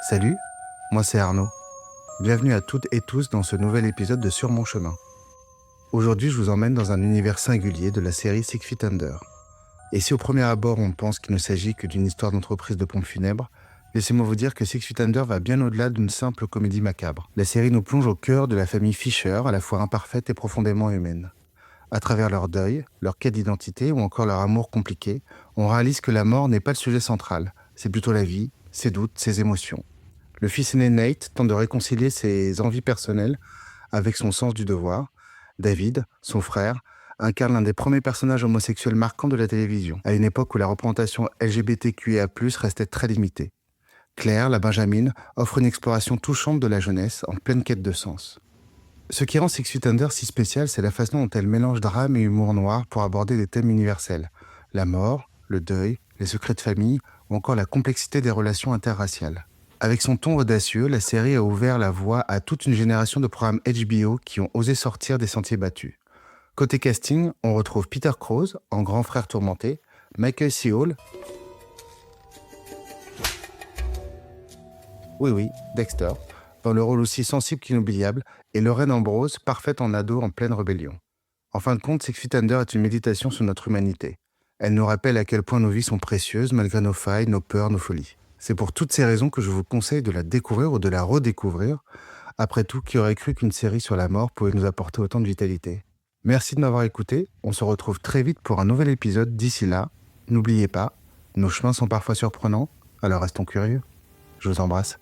Salut, moi c'est Arnaud. Bienvenue à toutes et tous dans ce nouvel épisode de Sur mon chemin. Aujourd'hui, je vous emmène dans un univers singulier de la série Six Feet Under. Et si au premier abord on pense qu'il ne s'agit que d'une histoire d'entreprise de pompes funèbres, laissez-moi vous dire que Six Feet Under va bien au-delà d'une simple comédie macabre. La série nous plonge au cœur de la famille Fisher, à la fois imparfaite et profondément humaine. À travers leur deuil, leur quête d'identité ou encore leur amour compliqué, on réalise que la mort n'est pas le sujet central, c'est plutôt la vie, ses doutes, ses émotions. Le fils aîné Nate tente de réconcilier ses envies personnelles avec son sens du devoir. David, son frère, incarne l'un des premiers personnages homosexuels marquants de la télévision, à une époque où la représentation LGBTQIA+, restait très limitée. Claire, la Benjamine, offre une exploration touchante de la jeunesse en pleine quête de sens. Ce qui rend Six Feet Under si spécial, c'est la façon dont elle mélange drame et humour noir pour aborder des thèmes universels. La mort, le deuil, les secrets de famille ou encore la complexité des relations interraciales. Avec son ton audacieux, la série a ouvert la voie à toute une génération de programmes HBO qui ont osé sortir des sentiers battus. Côté casting, on retrouve Peter Krause en grand frère tourmenté, Michael C. Hall, oui, Dexter, dans le rôle aussi sensible qu'inoubliable, et Lorraine Ambrose, parfaite en ado en pleine rébellion. En fin de compte, Six Feet Under est une méditation sur notre humanité. Elle nous rappelle à quel point nos vies sont précieuses malgré nos failles, nos peurs, nos folies. C'est pour toutes ces raisons que je vous conseille de la découvrir ou de la redécouvrir. Après tout, qui aurait cru qu'une série sur la mort pouvait nous apporter autant de vitalité? Merci de m'avoir écouté. On se retrouve très vite pour un nouvel épisode. D'ici là, n'oubliez pas, nos chemins sont parfois surprenants, alors restons curieux. Je vous embrasse.